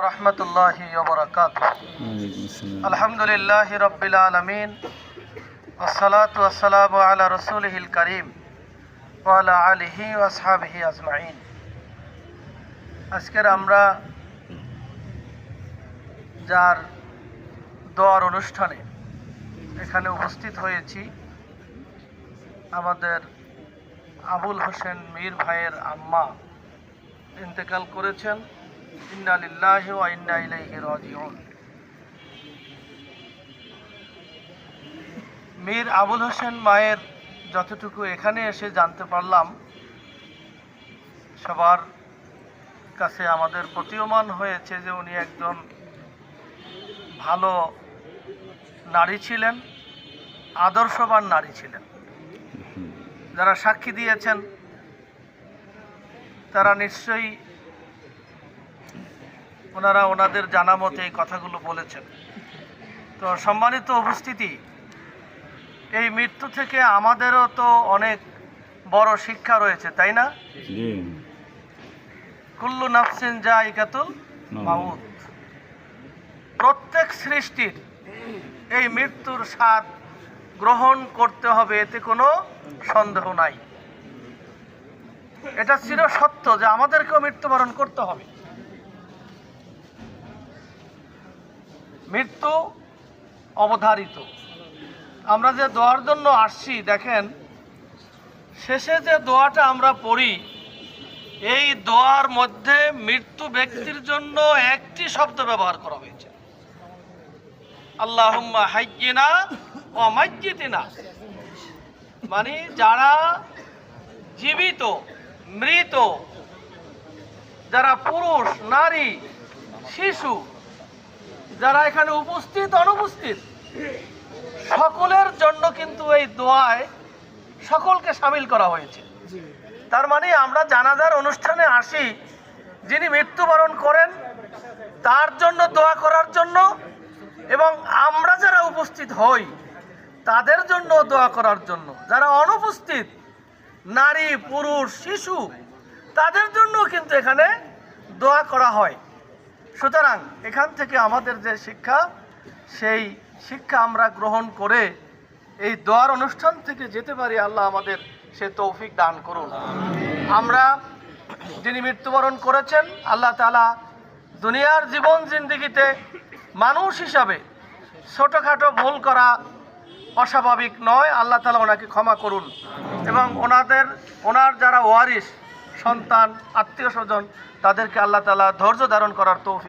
রহমতুল্লাহি ওয়া বারাকাতুহু। আলহামদুলিল্লাহি রাব্বিল আলামিন ওয়াসসালাতু ওয়াসসালামু আলা রাসূলিহিল কারীম ওয়া আলা আলিহি ওয়া আসহাবিহি আজমাইন। আজকের আমরা যার দোয়ার অনুষ্ঠানে এখানে উপস্থিত হয়েছি, আমাদের আবুল হোসেন মীর ভাইয়ের আম্মা ইন্তেকাল করেছেন। ইন্না লিল্লাহি ওয়া ইন্না ইলাইহি রাজিউন। মীর আবুল হোসেন মায়ের যতটুকু এখানে এসে জানতে পারলাম, সবার কাছে আমাদের প্রতীয়মান হয়েছে যে উনি একজন ভালো নারী ছিলেন, আদর্শবান নারী ছিলেন। যারা সাক্ষী দিয়েছেন তারা নিশ্চয়ই ওনারা ওনাদের জানা মতে এই কথাগুলো বলেছেন। তো সম্মানিত উপস্থিতি, এই মৃত্যু থেকে আমাদেরও তো অনেক বড় শিক্ষা রয়েছে, তাই না? কুল্লু নাফসিন যায়িকাতুল মাউত। প্রত্যেক সৃষ্টির এই মৃত্যুর স্বাদ গ্রহণ করতে হবে, এতে কোনো সন্দেহ নাই। এটা চির সত্য যে আমাদেরকেও মৃত্যুবরণ করতে হবে। মৃত্যু অবধারিত। আমরা যে দোয়ার জন্য আসছি, দেখেন শেষে যে দোয়াটা আমরা পড়ি, এই দোয়ার মধ্যে মৃত্যু ব্যক্তির জন্য একটি শব্দ ব্যবহার করা হয়েছে, আল্লাহুম্মা হাইয়িনা ওয়া মাইয়িতিনা। মানে যারা জীবিত, মৃত, যারা পুরুষ, নারী, শিশু, যারা এখানে উপস্থিত, অনুপস্থিত, সকলের জন্য কিন্তু এই দোয়ায় সকলকে শামিল করা হয়েছে। তার মানে আমরা জানাজার অনুষ্ঠানে আসি, যিনি মৃত্যুবরণ করেন তার জন্য দোয়া করার জন্য, এবং আমরা যারা উপস্থিত হই তাদের জন্য দোয়া করার জন্য। যারা অনুপস্থিত, নারী, পুরুষ, শিশু, তাদের জন্য কিন্তু এখানে দোয়া করা হয়। সুতরাং এখান থেকে আমাদের যে শিক্ষা, সেই শিক্ষা আমরা গ্রহণ করে এই দোয়ার অনুষ্ঠান থেকে যেতে পারি। আল্লাহ আমাদের সে তৌফিক দান করুন। আমরা যিনি মৃত্যুবরণ করেছেন, আল্লাহ তাআলা দুনিয়ার জীবন জিন্দেগিতে মানুষ হিসাবে ছোটোখাটো ভুল করা অস্বাভাবিক নয়। আল্লাহ তাআলা ওনাকে ক্ষমা করুন, এবং ওনার যারা ওয়ারিস, সন্তান, আত্মীয় স্বজন, তাদেরকে আল্লাহ তাআলা ধৈর্য ধারণ করার তৌফিক